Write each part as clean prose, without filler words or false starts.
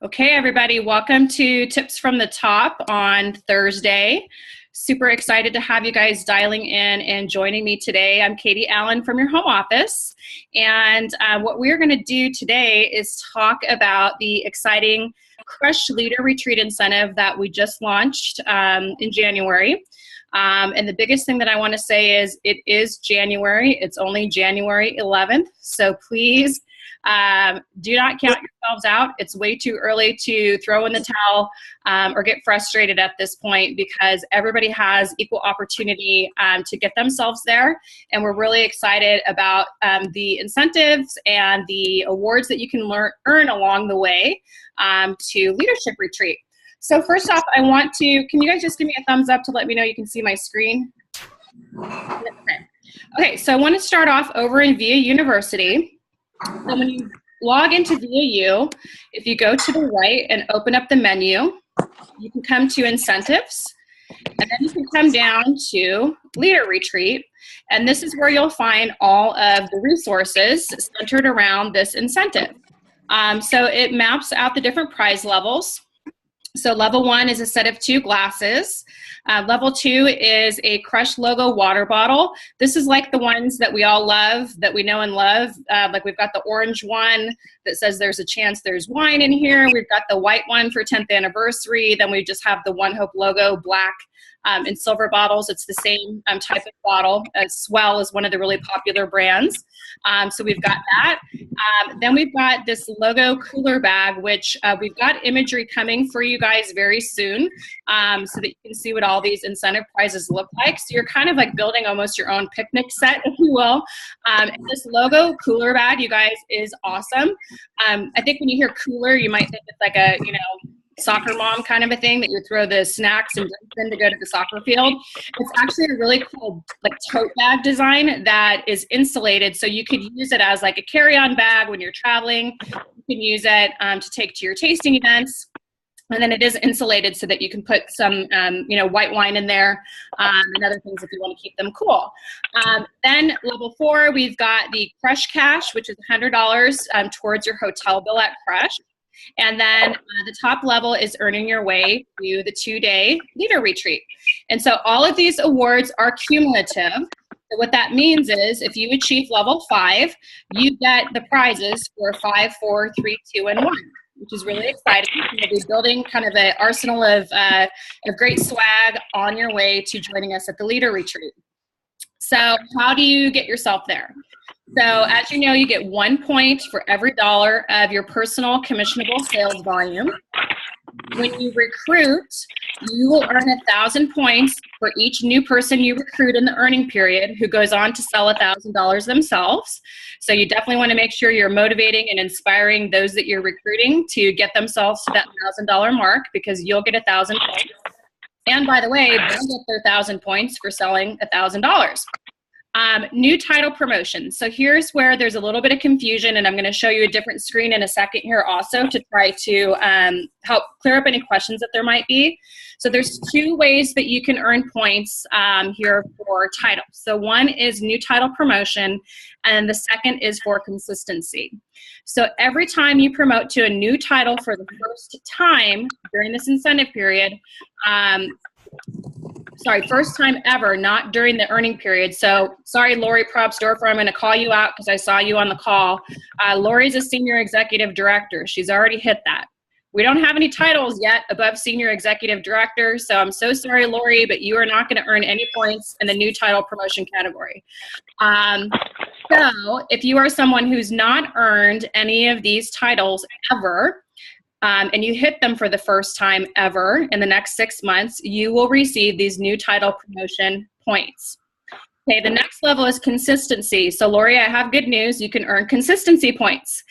Okay, everybody, welcome to Tips from the Top on Thursday. Super excited to have you guys dialing in and joining me today. I'm Katie Allen from your home office, and what we're going to do today is talk about the exciting Crush Leader Retreat incentive that we just launched in January. And the biggest thing that I want to say is it is January. It's only January 11th, so please do not count yourselves out. It's way too early to throw in the towel or get frustrated at this point, because everybody has equal opportunity to get themselves there. And we're really excited about the incentives and the awards that you can earn along the way to Leadership Retreat. So first off, I want to, can you guys just give me a thumbs up to let me know you can see my screen? Okay, so I want to start off over in VIA University. So when you log into VIU, if you go to the right and open up the menu, you can come to Incentives, and then you can come down to Leader Retreat, and this is where you'll find all of the resources centered around this incentive. So it maps out the different prize levels. So level 1 is a set of 2 glasses. Level 2 is a Crush logo water bottle. This is like the ones that we all love, that we know and love. Like we've got the orange one that says there's a chance there's wine in here. We've got the white one for 10th anniversary. Then we just have the One Hope logo, black in silver bottles. It's the same type of bottle. Swell is one of the really popular brands. So we've got that. Then we've got this logo cooler bag, which we've got imagery coming for you guys very soon, so that you can see what all these incentive prizes look like. So you're kind of like building almost your own picnic set, if you will. And this logo cooler bag, you guys, is awesome. I think when you hear cooler, you might think it's like a, soccer mom kind of a thing that you throw the snacks and drinks in to go to the soccer field. It's actually a really cool like tote bag design that is insulated, so you could use it as like a carry-on bag when you're traveling. You can use it to take to your tasting events. And then it is insulated so that you can put some, white wine in there and other things if you want to keep them cool. Then level 4, we've got the Crush Cash, which is $100 towards your hotel bill at Crush. And then the top level is earning your way to the 2-day Leader Retreat. And so all of these awards are cumulative. So what that means is if you achieve level 5, you get the prizes for 5, 4, 3, 2, and 1, which is really exciting. You'll be building kind of an arsenal of great swag on your way to joining us at the Leader Retreat. So how do you get yourself there? So as you know, you get 1 point for every dollar of your personal commissionable sales volume. When you recruit, you will earn 1,000 points for each new person you recruit in the earning period who goes on to sell $1,000 themselves. So you definitely want to make sure you're motivating and inspiring those that you're recruiting to get themselves to that $1,000 mark, because you'll get 1,000 points. And by the way, they'll get their 1,000 points for selling $1,000. New title promotion. So here's where there's a little bit of confusion, and I'm going to show you a different screen in a second here also to try to help clear up any questions that there might be. So there's 2 ways that you can earn points here for titles. So one is new title promotion, and the second is for consistency. So every time you promote to a new title for the first time during this incentive period, first time ever, not during the earning period. So sorry, Lori Probsdorfer, I'm going to call you out because I saw you on the call. Lori's a senior executive director. She's already hit that. We don't have any titles yet above senior executive director, so I'm so sorry, Lori, but you are not going to earn any points in the new title promotion category. So if you are someone who's not earned any of these titles ever, and you hit them for the first time ever in the next 6 months, you will receive these new title promotion points. Okay, the next level is consistency. So Lori, I have good news. You can earn consistency points.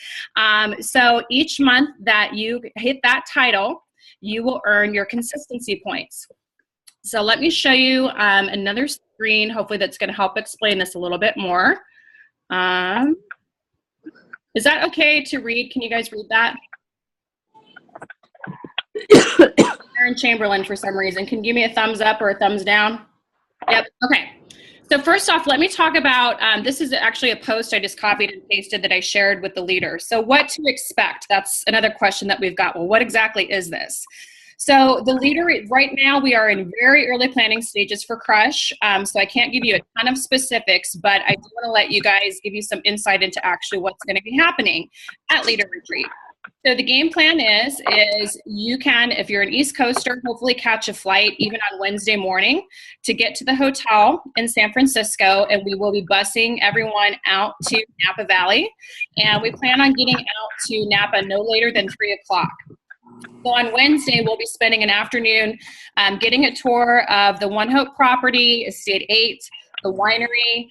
So each month that you hit that title, you will earn your consistency points. So let me show you another screen, hopefully that's going to help explain this a little bit more. Is that okay to read? Can you guys read that? Aaron Chamberlain, for some reason, can you give me a thumbs up or a thumbs down? Yep, okay. So first off, let me talk about, this is actually a post I just copied and pasted that I shared with the leader. So what to expect? That's another question that we've got. Well, what exactly is this? So the leader, right now we are in very early planning stages for Crush. So I can't give you a ton of specifics, but I do want to let you guys give you some insight into actually what's going to be happening at Leader Retreat. So the game plan is you can, if you're an East Coaster, hopefully catch a flight even on Wednesday morning to get to the hotel in San Francisco, and we will be busing everyone out to Napa Valley. And we plan on getting out to Napa no later than 3 o'clock. So on Wednesday, we'll be spending an afternoon getting a tour of the One Hope property, Estate 8, the winery,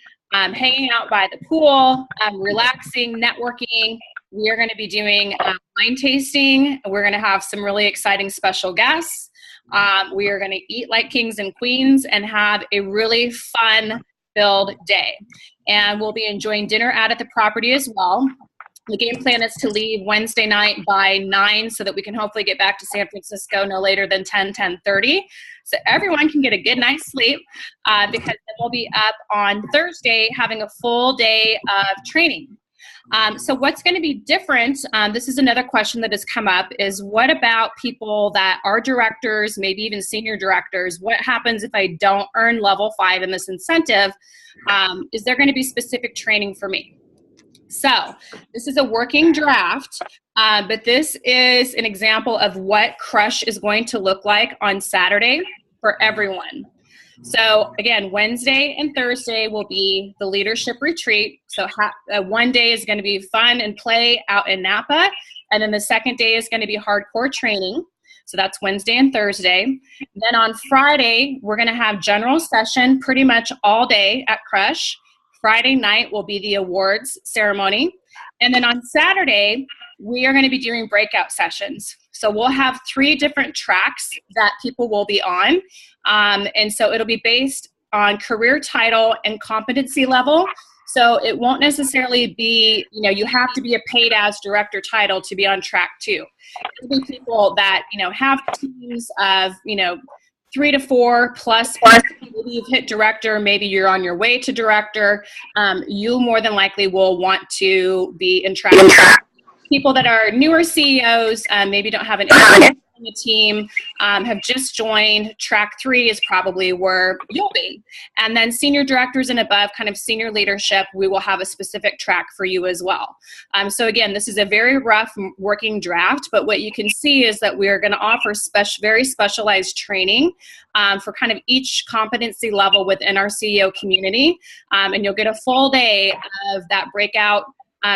hanging out by the pool, relaxing, networking. We are going to be doing wine tasting. We're going to have some really exciting special guests. We are going to eat like kings and queens and have a really fun-filled day. And we'll be enjoying dinner out at the property as well. The game plan is to leave Wednesday night by 9 so that we can hopefully get back to San Francisco no later than 10:30. So everyone can get a good night's sleep because then we'll be up on Thursday having a full day of training. So what's going to be different, this is another question that has come up, is what about people that are directors, maybe even senior directors? What happens if I don't earn level 5 in this incentive? Is there going to be specific training for me? So this is a working draft, but this is an example of what Crush is going to look like on Saturday for everyone. So again, Wednesday and Thursday will be the leadership retreat. So one day is going to be fun and play out in Napa, and then the second day is going to be hardcore training. So that's Wednesday and Thursday. Then on Friday, we're going to have general session pretty much all day at Crush. Friday night will be the awards ceremony. And then on Saturday, we are going to be doing breakout sessions. So we'll have 3 different tracks that people will be on. And so it'll be based on career title and competency level. So it won't necessarily be, you have to be a paid as director title to be on track 2. It'll be people that, have teams of, 3 to 4 plus, maybe you've hit director, maybe you're on your way to director. You more than likely will want to be in track. People that are newer CEOs, maybe don't have an on the team, have just joined. Track 3 is probably where you'll be. And then senior directors and above, kind of senior leadership, we will have a specific track for you as well. So again, this is a very rough working draft, but what you can see is that we are going to offer very specialized training for kind of each competency level within our CEO community. And you'll get a full day of that breakout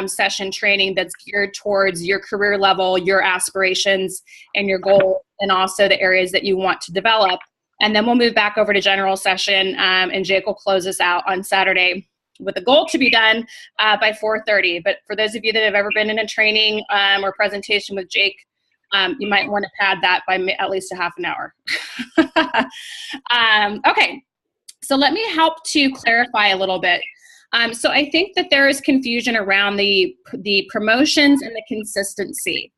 session training that's geared towards your career level, your aspirations, and your goal, and also the areas that you want to develop. And then we'll move back over to general session, and Jake will close us out on Saturday with the goal to be done by 4:30. But for those of you that have ever been in a training or presentation with Jake, you might want to pad that by at least a half an hour. Okay, so let me help to clarify a little bit. So I think that there is confusion around the promotions and the consistency.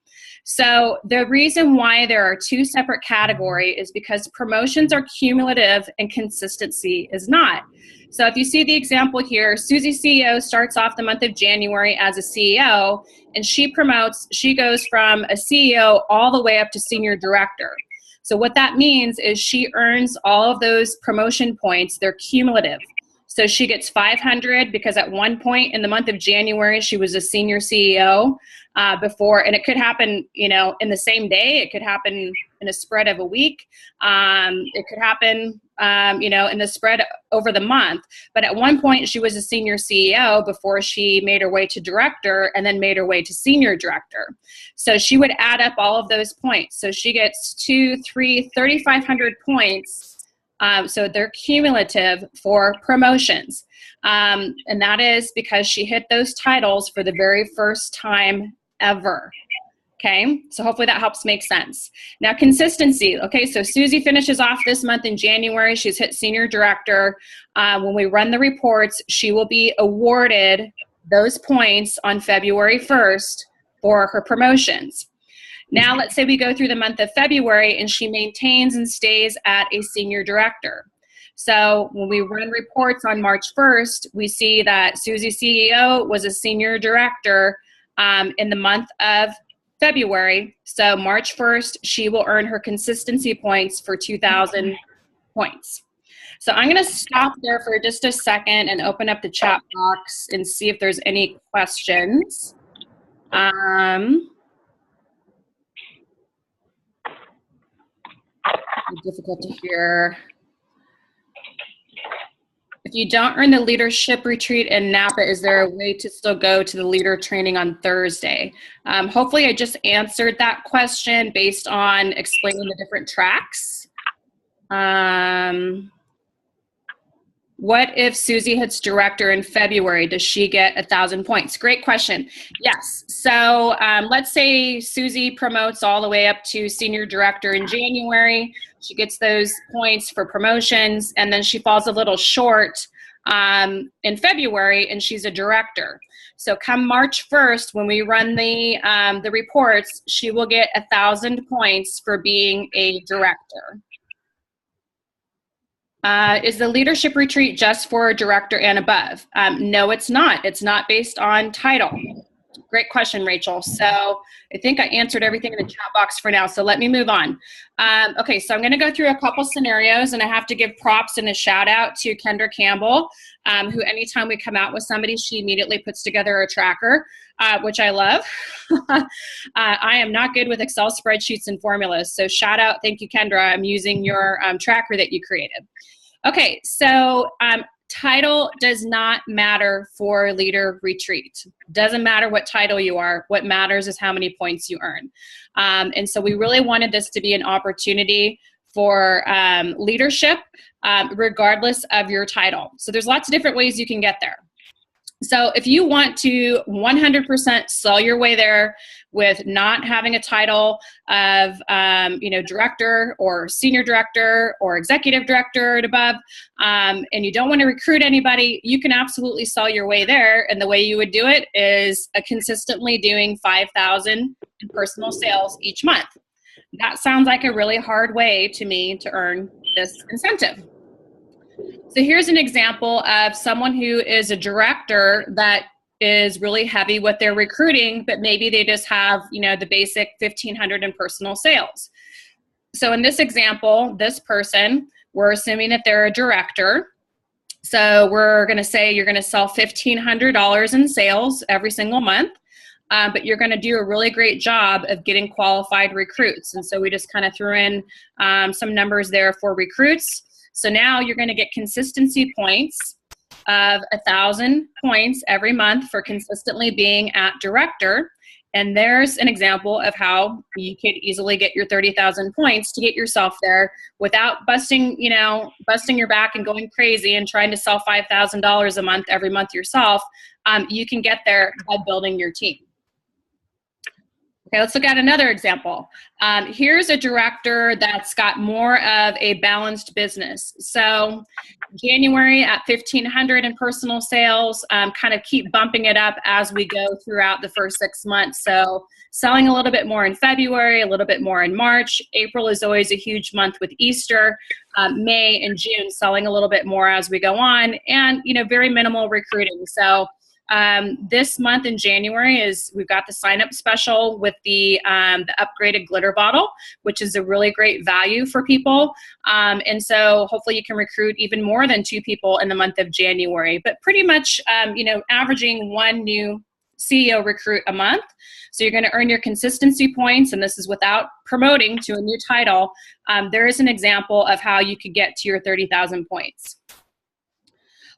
So the reason why there are 2 separate categories is because promotions are cumulative and consistency is not. So if you see the example here, Susie CEO starts off the month of January as a CEO, and she goes from a CEO all the way up to senior director. So what that means is she earns all of those promotion points. They're cumulative. So she gets 500 because at one point in the month of January, she was a senior CEO before, and it could happen, in the same day. It could happen in a spread of a week. It could happen, in the spread over the month. But at one point, she was a senior CEO before she made her way to director and then made her way to senior director. So she would add up all of those points. So she gets 3,500 points. So they're cumulative for promotions. And that is because she hit those titles for the very first time ever. Okay, so hopefully that helps make sense. Now, consistency. Okay, so Susie finishes off this month in January. She's hit senior director. When we run the reports, she will be awarded those points on February 1st for her promotions. Now, let's say we go through the month of February and she maintains and stays at a senior director. So when we run reports on March 1st, we see that Susie CEO was a senior director in the month of February. So March 1st, she will earn her consistency points for 2,000 points. So I'm going to stop there for just a second and open up the chat box and see if there's any questions. Difficult to hear. If you don't earn the leadership retreat in Napa, is there a way to still go to the leader training on Thursday? Hopefully I just answered that question based on explaining the different tracks. What if Susie hits director in February? Does she get 1,000 points? Great question. Yes. So let's say Susie promotes all the way up to senior director in January. She gets those points for promotions, and then she falls a little short in February, and she's a director. So come March 1st, when we run the reports, she will get 1,000 points for being a director. Is the leadership retreat just for a director and above? No, it's not. It's not based on title. Great question, Rachel. So I think I answered everything in the chat box for now. So let me move on. Okay, so I'm going to go through a couple scenarios, and I have to give props and a shout out to Kendra Campbell, who anytime we come out with somebody, she immediately puts together a tracker, which I love. I am not good with Excel spreadsheets and formulas. So shout out. Thank you, Kendra. I'm using your tracker that you created. Okay, so title does not matter for leader retreat. Doesn't matter what title you are. What matters is how many points you earn. And so we really wanted this to be an opportunity for leadership, regardless of your title. So there's lots of different ways you can get there. So if you want to 100% sell your way there with not having a title of, director or senior director or executive director and above, and you don't want to recruit anybody, you can absolutely sell your way there. And the way you would do it is consistently doing 5,000 in personal sales each month. That sounds like a really hard way to me to earn this incentive. So here's an example of someone who is a director that is really heavy with their recruiting, but maybe they just have, the basic 1,500 in personal sales. So in this example, this person, we're assuming that they're a director. So we're going to say you're going to sell $1,500 in sales every single month, but you're going to do a really great job of getting qualified recruits. And so we just kind of threw in some numbers there for recruits. So now you're going to get consistency points of 1,000 points every month for consistently being at director. And there's an example of how you could easily get your 30,000 points to get yourself there without busting your back and going crazy and trying to sell $5,000 a month every month yourself. You can get there by building your team. Okay, let's look at another example. Here's a director that's got more of a balanced business. So January at 1,500 in personal sales, kind of keep bumping it up as we go throughout the first 6 months. So selling a little bit more in February, a little bit more in March. April is always a huge month with Easter. May and June selling a little bit more as we go on, and very minimal recruiting. So this month in January we've got the sign up special with the upgraded glitter bottle, which is a really great value for people. And so hopefully you can recruit even more than 2 people in the month of January, but pretty much, averaging 1 new CEO recruit a month. So you're going to earn your consistency points, and this is without promoting to a new title. There is an example of how you could get to your 30,000 points.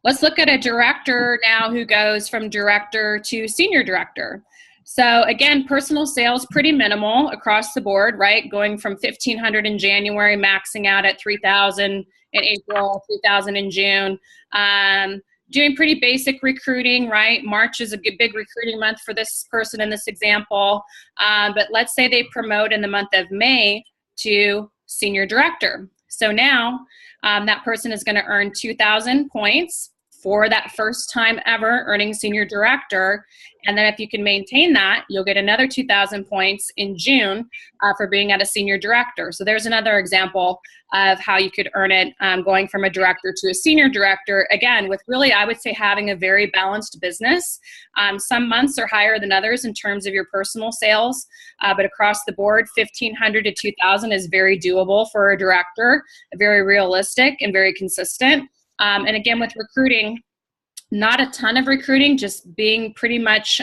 Let's look at a director now who goes from director to senior director. So again, personal sales, pretty minimal across the board, right? Going from 1,500 in January, maxing out at 3,000 in April, 3,000 in June. Doing pretty basic recruiting, right? March is a big recruiting month for this person in this example. But let's say they promote in the month of May to senior director. So now that person is going to earn 2,000 points for that first time ever earning senior director. And then if you can maintain that, you'll get another 2,000 points in June for being at a senior director. So there's another example of how you could earn it going from a director to a senior director. Again, with really, I would say, having a very balanced business. Some months are higher than others in terms of your personal sales, but across the board, 1,500 to 2,000 is very doable for a director, very realistic and very consistent. And again, with recruiting, not a ton of recruiting, just being pretty much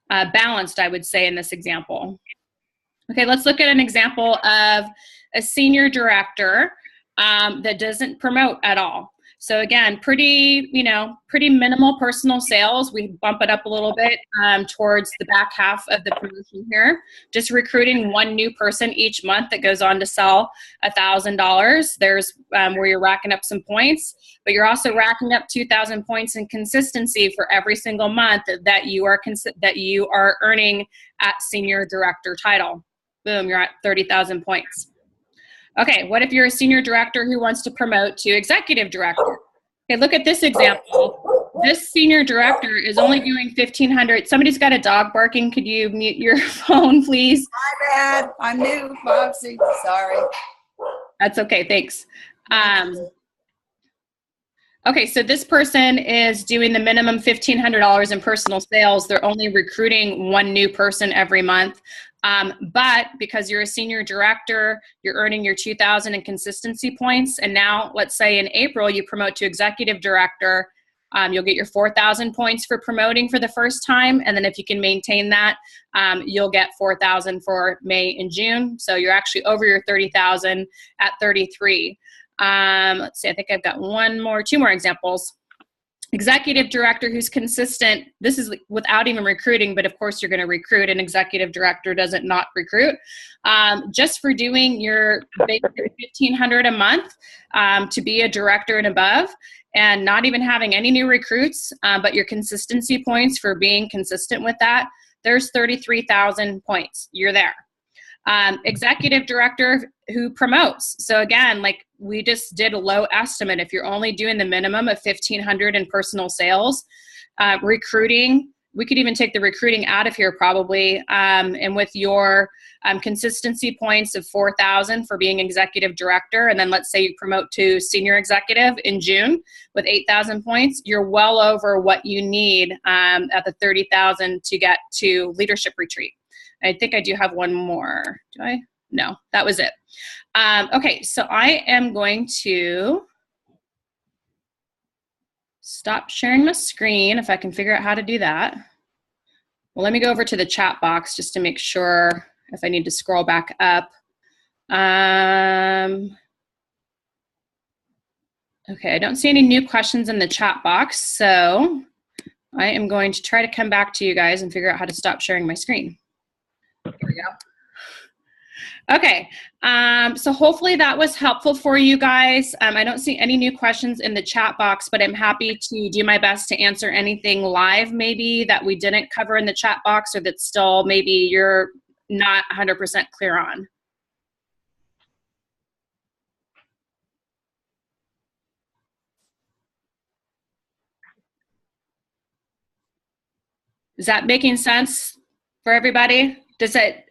balanced, I would say, in this example. Okay, let's look at an example of a senior director that doesn't promote at all. So again, pretty minimal personal sales. We bump it up a little bit towards the back half of the promotion here. Just recruiting one new person each month that goes on to sell $1,000. There's where you're racking up some points, but you're also racking up 2,000 points in consistency for every single month that you are earning at senior director title. Boom, you're at 30,000 points. Okay, what if you're a senior director who wants to promote to executive director? Okay, look at this example. This senior director is only doing 1,500. Somebody's got a dog barking. Could you mute your phone, please? My bad. I'm new, Foxy. Sorry. That's okay, thanks. Okay, so this person is doing the minimum $1,500 in personal sales. They're only recruiting one new person every month. But because you're a senior director, you're earning your 2,000 in consistency points. And now, let's say in April, you promote to executive director, you'll get your 4,000 points for promoting for the first time. And then if you can maintain that, you'll get 4,000 for May and June. So you're actually over your 30,000 at 33. Let's see, I think I've got two more examples. Executive director who's consistent. This is without even recruiting, but of course you're going to recruit. An executive director doesn't not recruit. Just for doing your basic 1,500 a month to be a director and above, and not even having any new recruits, but your consistency points for being consistent with that, there's 33,000 points. You're there. Executive director who promotes. So again, like we just did a low estimate. If you're only doing the minimum of 1,500 in personal sales, recruiting, we could even take the recruiting out of here probably. And with your consistency points of 4,000 for being executive director, and then let's say you promote to senior executive in June with 8,000 points, you're well over what you need at the 30,000 to get to leadership retreat. I think I do have one more. Do I? No, that was it. Okay, so I am going to stop sharing my screen if I can figure out how to do that. Well, let me go over to the chat box just to make sure if I need to scroll back up. Okay, I don't see any new questions in the chat box, so I am going to try to come back to you guys and figure out how to stop sharing my screen. There we go. Okay, so hopefully that was helpful for you guys. I don't see any new questions in the chat box, but I'm happy to do my best to answer anything live maybe that we didn't cover in the chat box or that still maybe you're not 100% clear on. Is that making sense for everybody? Does it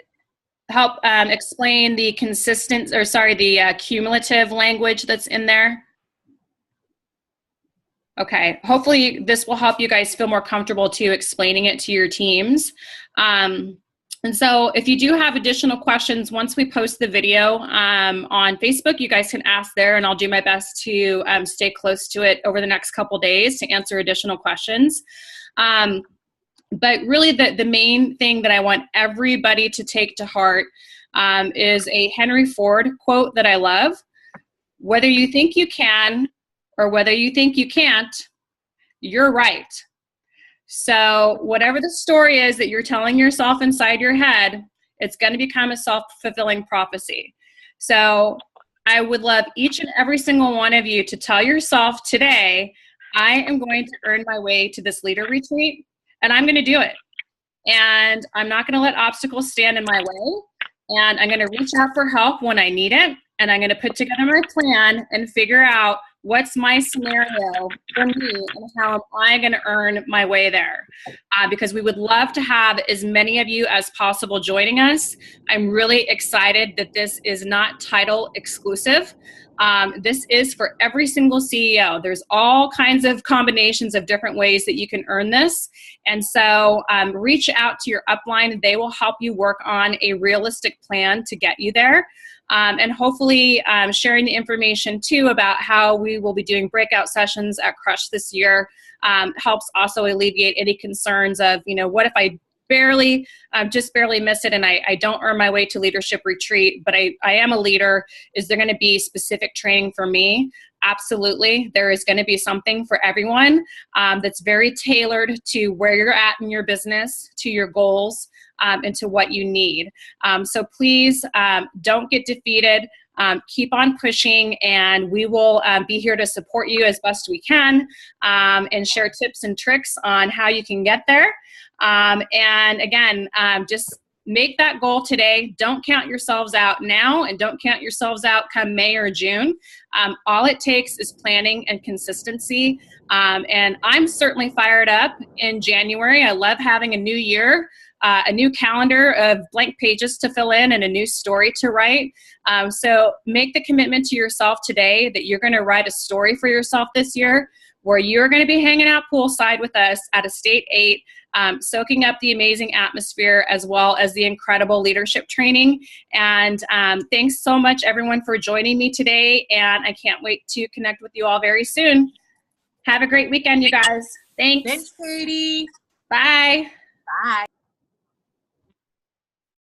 help explain the cumulative language that's in there? Okay, hopefully this will help you guys feel more comfortable too explaining it to your teams. And so if you do have additional questions, once we post the video on Facebook, you guys can ask there, and I'll do my best to stay close to it over the next couple days to answer additional questions. But really the main thing that I want everybody to take to heart is a Henry Ford quote that I love. Whether you think you can or whether you think you can't, you're right. So whatever the story is that you're telling yourself inside your head, it's going to become a self-fulfilling prophecy. So I would love each and every single one of you to tell yourself today, I am going to earn my way to this leader retreat. And I'm going to do it. And I'm not going to let obstacles stand in my way. And I'm going to reach out for help when I need it. And I'm going to put together my plan and figure out what's my scenario for me and how am I going to earn my way there? Because we would love to have as many of you as possible joining us. I'm really excited that this is not title exclusive. This is for every single CEO. There's all kinds of combinations of different ways that you can earn this. And so reach out to your upline. They will help you work on a realistic plan to get you there. And hopefully sharing the information too about how we will be doing breakout sessions at Crush this year helps also alleviate any concerns of, what if I just barely miss it and I don't earn my way to leadership retreat, but I am a leader. Is there going to be specific training for me? Absolutely. There is going to be something for everyone that's very tailored to where you're at in your business, to your goals, and to what you need. So please don't get defeated. Keep on pushing, and we will be here to support you as best we can and share tips and tricks on how you can get there. And again, just make that goal today. Don't count yourselves out now, and don't count yourselves out come May or June. All it takes is planning and consistency. And I'm certainly fired up in January. I love having a new year. A new calendar of blank pages to fill in and a new story to write. So make the commitment to yourself today that you're going to write a story for yourself this year where you're going to be hanging out poolside with us at Estate 8, soaking up the amazing atmosphere as well as the incredible leadership training. And thanks so much, everyone, for joining me today. And I can't wait to connect with you all very soon. Have a great weekend, you guys. Thanks. Thanks, Katie. Bye. Bye.